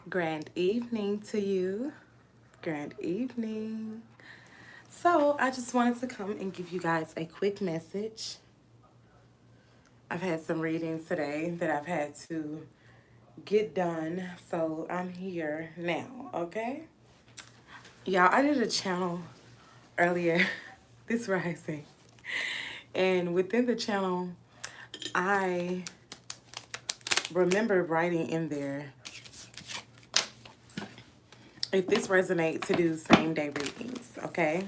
Grand evening to you. Grand evening. So, I just wanted to come and give you guys a quick message. I've had some readings today that I've had to get done, so I'm here now, okay? Y'all, I did a channel earlier this rising, and within the channel, I remember writing in there if this resonates to do same day readings, okay?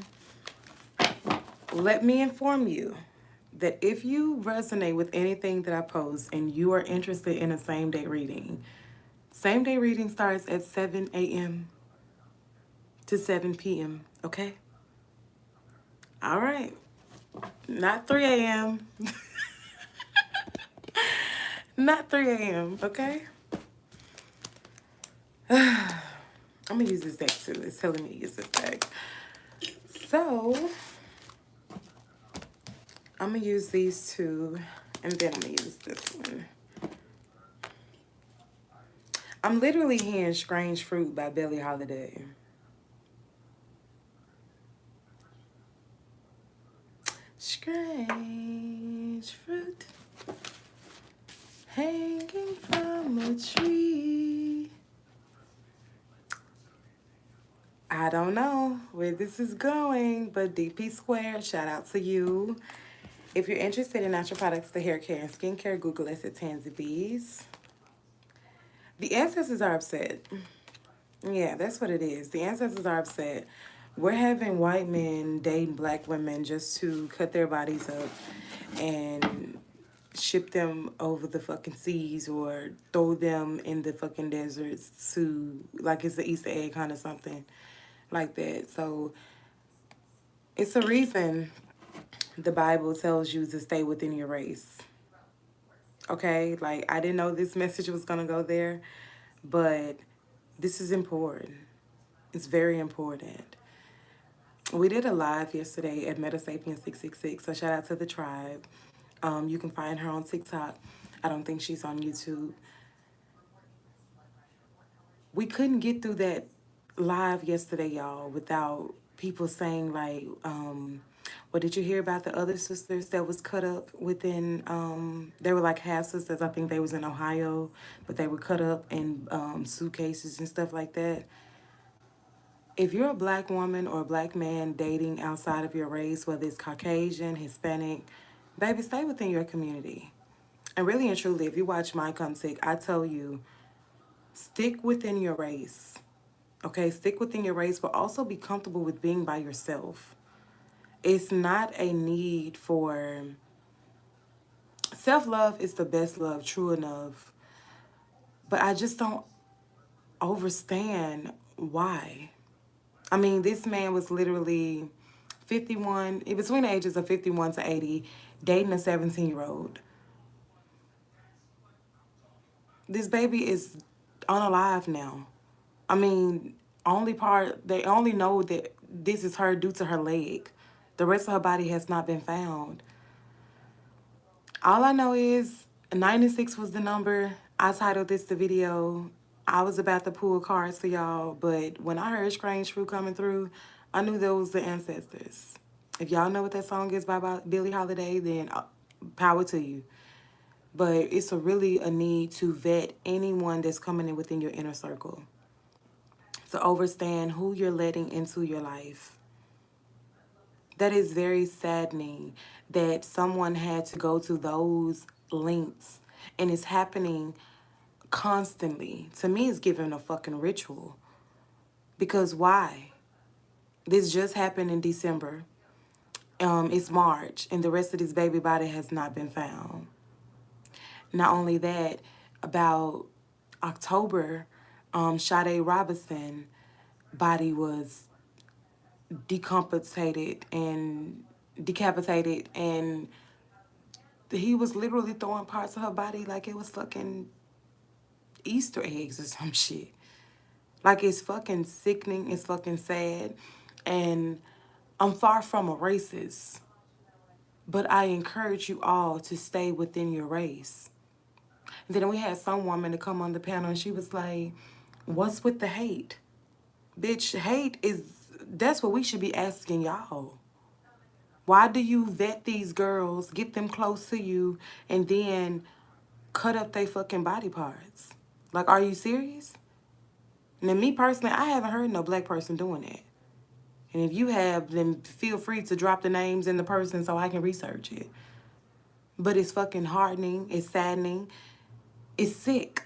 Let me inform you that if you resonate with anything that I post and you are interested in a same day reading starts at 7 a.m. to 7 p.m., okay? All right. Not 3 a.m. Not 3 a.m., okay? I'm going to use this deck too. It's telling me to use this deck. So, I'm going to use these two, and then I'm going to use this one. I'm literally hearing Strange Fruit by Billie Holiday. Strange fruit hanging from a tree. I don't know where this is going, but DP Squared, shout out to you. If you're interested in natural products for hair care and skincare, Google us at Tanzi B's. The ancestors are upset. Yeah, that's what it is. The ancestors are upset. We're having white men dating black women just to cut their bodies up and ship them over the fucking seas or throw them in the fucking deserts to, like it's an Easter egg kind of something like that. So it's a reason the Bible tells you to stay within your race. Okay? Like, I didn't know this message was going to go there, but this is important. It's very important. We did a live yesterday at Metasapien666, so shout out to the tribe. You can find her on TikTok. I don't think she's on YouTube. We couldn't get through that live yesterday, y'all, without people saying like, well, did you hear about the other sisters that was cut up within, they were like half sisters. I think they was in Ohio, but they were cut up in suitcases and stuff like that. If you're a black woman or a black man dating outside of your race, whether it's Caucasian, Hispanic, baby, stay within your community. And really and truly, if you watch My Come Sick, I tell you, stick within your race. Okay, stick within your race, but also be comfortable with being by yourself. It's not a need for... Self-love is the best love, true enough. But I just don't understand why. I mean, this man was literally 51, between the ages of 51 to 80, dating a 17-year-old. This baby is unalive now. I mean, they only know that this is her due to her leg. The rest of her body has not been found. All I know is 96 was the number. I titled this the video. I was about to pull cards for y'all, but when I heard Strange Fruit coming through, I knew those was the ancestors. If y'all know what that song is by Billie Holiday, then power to you. But it's really a need to vet anyone that's coming in within your inner circle, to understand who you're letting into your life. That is very saddening that someone had to go to those lengths, and it's happening constantly. To me, it's giving a fucking ritual. Because why? This just happened in December. It's March, and the rest of this baby body has not been found. Not only that, about October, Sade Robinson body was decapitated, and he was literally throwing parts of her body like it was fucking Easter eggs or some shit. Like, it's fucking sickening, it's fucking sad, and I'm far from a racist, but I encourage you all to stay within your race. And then we had some woman to come on the panel, and she was like, What's with the hate? Bitch, that's what we should be asking y'all. Why do you vet these girls, get them close to you, and then cut up their fucking body parts? Like, are you serious? Now, me personally, I haven't heard no black person doing that. And if you have, then feel free to drop the names and the person so I can research it. But it's fucking hardening, it's saddening, it's sick.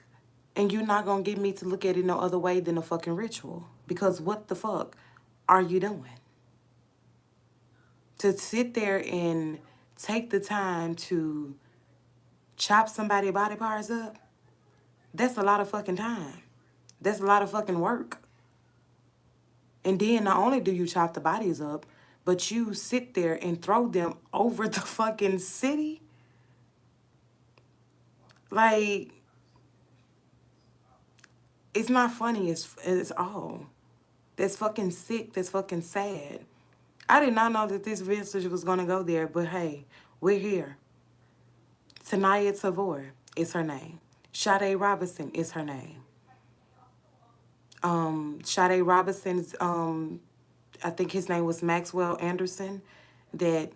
And you're not gonna get me to look at it no other way than a fucking ritual. Because what the fuck are you doing? To sit there and take the time to chop somebody's body parts up, that's a lot of fucking time. That's a lot of fucking work. And then not only do you chop the bodies up, but you sit there and throw them over the fucking city. Like, it's not funny as all. That's fucking sick. That's fucking sad. I did not know that this message was gonna go there, but hey, we're here. Tanaya Tavor is her name. Sade Robinson is her name. Sade Robinson's, I think his name was Maxwell Anderson, that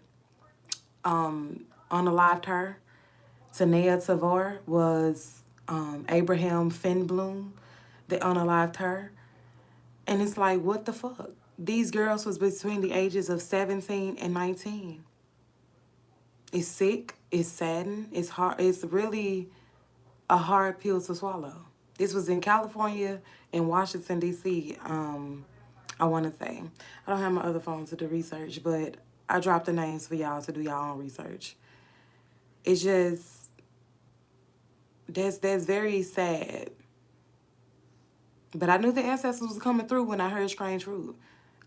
unalived her. Tanaya Tavor was Abraham Finbloom that unalived her. And it's like, what the fuck? These girls was between the ages of 17 and 19. It's sick, it's saddened, it's hard, it's really a hard pill to swallow. This was in California and Washington, D.C., I want to say. I don't have my other phone to do research, but I dropped the names for y'all to do y'all own research. It's just, that's very sad. But I knew the ancestors was coming through when I heard strange fruit.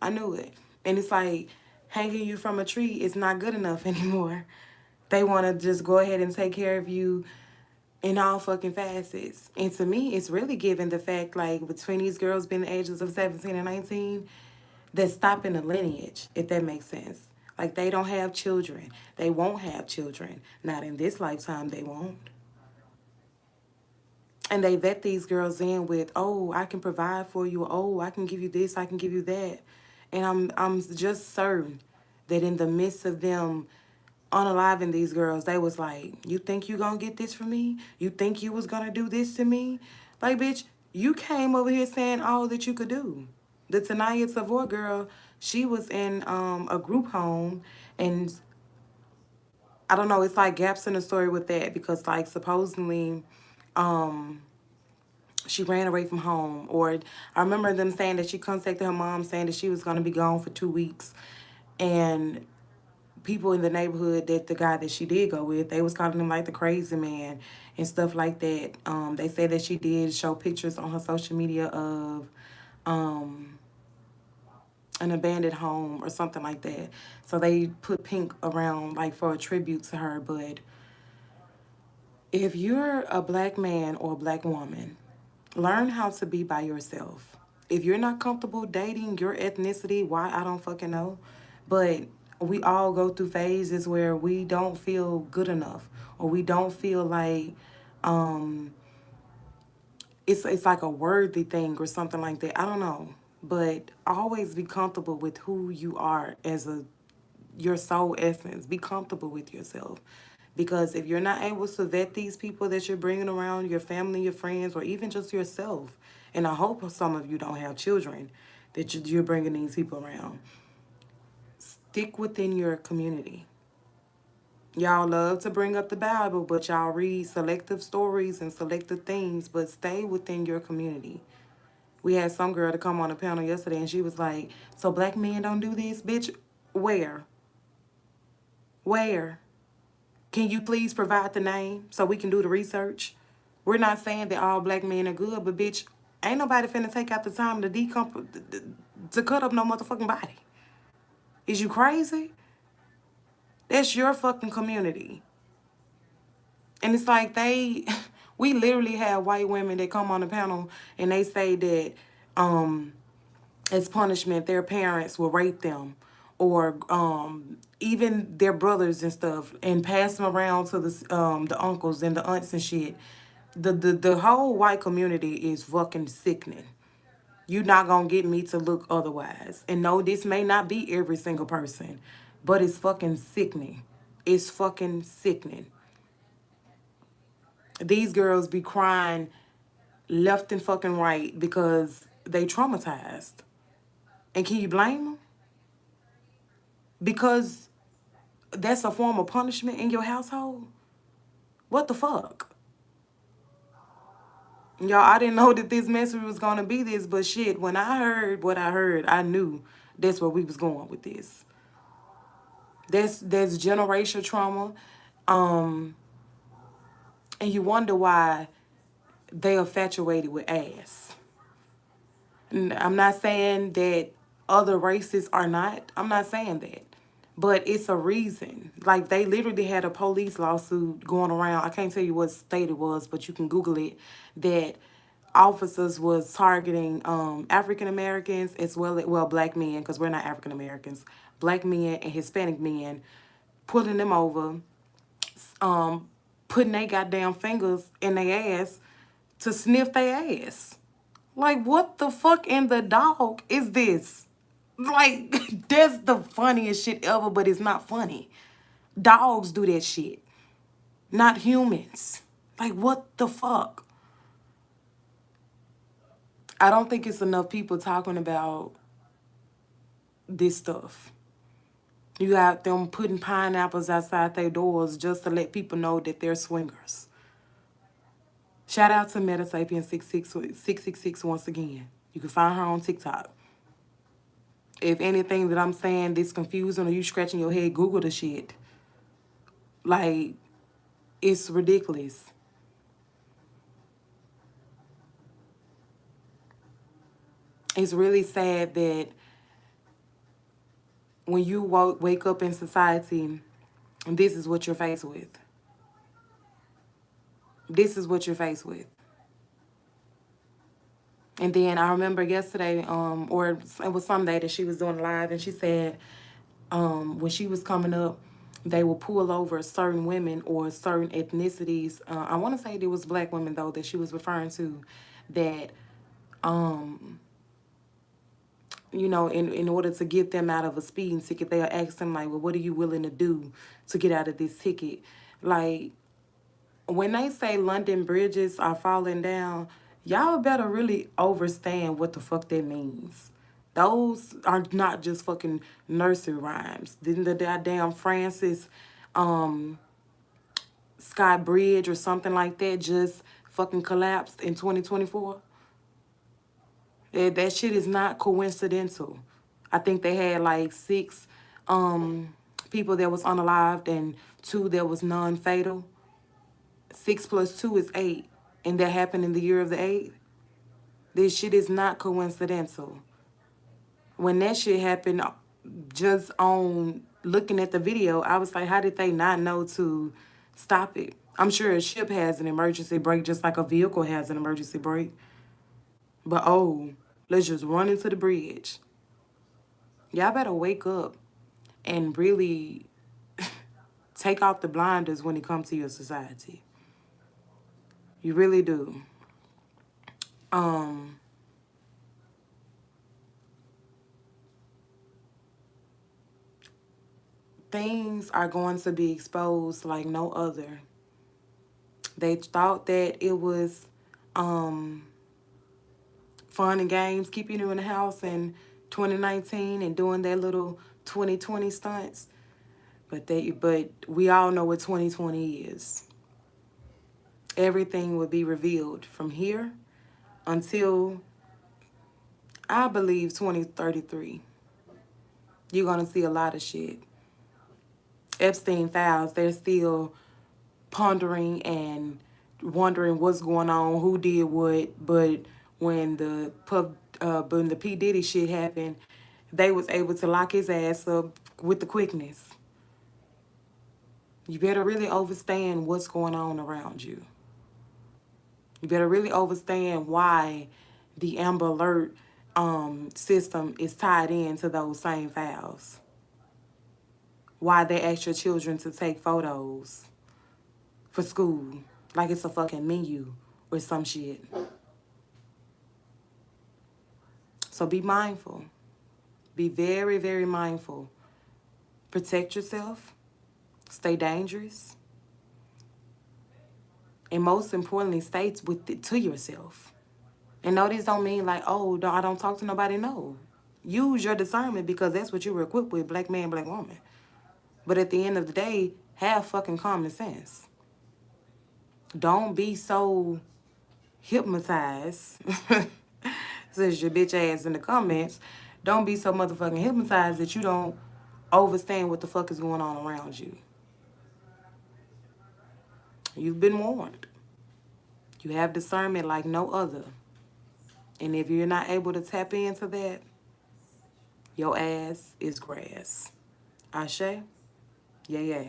I knew it. And it's like, hanging you from a tree is not good enough anymore. They want to just go ahead and take care of you in all fucking facets. And to me, it's really given the fact, like, between these girls being the ages of 17 and 19, they're stopping the lineage, if that makes sense. Like, they don't have children. They won't have children. Not in this lifetime, they won't. And they vet these girls in with, oh, I can provide for you. Oh, I can give you this. I can give you that. And I'm just certain that in the midst of them unaliving these girls, they was like, you think you gonna get this from me? You think you was gonna do this to me? Like, bitch, you came over here saying all that you could do. The Tanaya Tavor girl, she was in a group home, and I don't know, it's like gaps in the story with that because, like, supposedly she ran away from home. Or I remember them saying that she contacted her mom saying that she was going to be gone for 2 weeks. And people in the neighborhood that the guy that she did go with, they was calling him like the crazy man and stuff like that. They said that she did show pictures on her social media of an abandoned home or something like that. So they put pink around like for a tribute to her. But if you're a black man or a black woman, learn how to be by yourself. If you're not comfortable dating your ethnicity, why, I don't fucking know. But we all go through phases where we don't feel good enough, or we don't feel like it's like a worthy thing or something like that. I don't know. But always be comfortable with who you are as your soul essence. Be comfortable with yourself. Because if you're not able to vet these people that you're bringing around, your family, your friends, or even just yourself, and I hope some of you don't have children that you're bringing these people around, stick within your community. Y'all love to bring up the Bible, but y'all read selective stories and selective things, but stay within your community. We had some girl to come on a panel yesterday, and she was like, so black men don't do this? Bitch, where? Where? Can you please provide the name so we can do the research? We're not saying that all black men are good, but bitch, ain't nobody finna take out the time to to cut up no motherfucking body. Is you crazy? That's your fucking community. And it's like we literally have white women that come on the panel and they say that as punishment, their parents will rape them, or even their brothers and stuff, and pass them around to the uncles and the aunts and shit. The whole white community is fucking sickening. You're not gonna get me to look otherwise. And no, this may not be every single person, but it's fucking sickening. It's fucking sickening. These girls be crying left and fucking right because they traumatized. And can you blame them? Because that's a form of punishment in your household? What the fuck? Y'all, I didn't know that this message was gonna be this, but shit, when I heard what I heard, I knew that's where we was going with this. There's generational trauma, and you wonder why they are infatuated with ass. I'm not saying that other races are not. I'm not saying that. But it's a reason. Like, they literally had a police lawsuit going around. I can't tell you what state it was, but you can Google it. That officers was targeting African Americans as well as, well, black men, because we're not African Americans. Black men and Hispanic men, pulling them over, putting their goddamn fingers in their ass to sniff their ass. Like, what the fuck in the dog is this? Like, that's the funniest shit ever, but it's not funny. Dogs do that shit, not humans. Like, what the fuck? I don't think it's enough people talking about this stuff. You got them putting pineapples outside their doors just to let people know that they're swingers. Shout out to Metasapien 666 once again. You can find her on TikTok. If anything that I'm saying is confusing or you scratching your head, Google the shit. Like, it's ridiculous. It's really sad that when you wake up in society, this is what you're faced with. This is what you're faced with. And then I remember yesterday, or it was Sunday that she was doing live, and she said when she was coming up, they will pull over certain women or certain ethnicities. I want to say it was black women, though, that she was referring to, that, you know, in order to get them out of a speeding ticket, they'll ask them, like, well, what are you willing to do to get out of this ticket? Like, when they say London bridges are falling down, y'all better really understand what the fuck that means. Those are not just fucking nursery rhymes. Didn't the goddamn Francis Scott Bridge or something like that just fucking collapsed in 2024? That shit is not coincidental. I think they had like 6 people that was unalived and 2 that was non-fatal. 6 plus 2 is 8. And that happened in the year of the 8. This shit is not coincidental. When that shit happened, just on looking at the video, I was like, how did they not know to stop it? I'm sure a ship has an emergency brake just like a vehicle has an emergency brake. But oh, let's just run into the bridge. Y'all better wake up and really take off the blinders when it comes to your society. You really do. Things are going to be exposed like no other. They thought that it was fun and games, keeping you in the house in 2019 and doing their little 2020 stunts. But we all know what 2020 is. Everything will be revealed from here until, I believe, 2033. You're going to see a lot of shit. Epstein files, they're still pondering and wondering what's going on, who did what. But when the P. Diddy shit happened, they was able to lock his ass up with the quickness. You better really understand what's going on around you. You better really understand why the Amber Alert system is tied into those same files. Why they ask your children to take photos for school like it's a fucking menu. or some shit. So be mindful. Be very, very mindful. Protect yourself. Stay dangerous. And most importantly, stay with it to yourself. And no, this don't mean like, oh, no, I don't talk to nobody. No. Use your discernment because that's what you were equipped with, black man, black woman. But at the end of the day, have fucking common sense. Don't be so hypnotized. Says your bitch ass in the comments. Don't be so motherfucking hypnotized that you don't understand what the fuck is going on around you. You've been warned. You have discernment like no other. And if you're not able to tap into that, your ass is grass. Ashe? Yeah, yeah.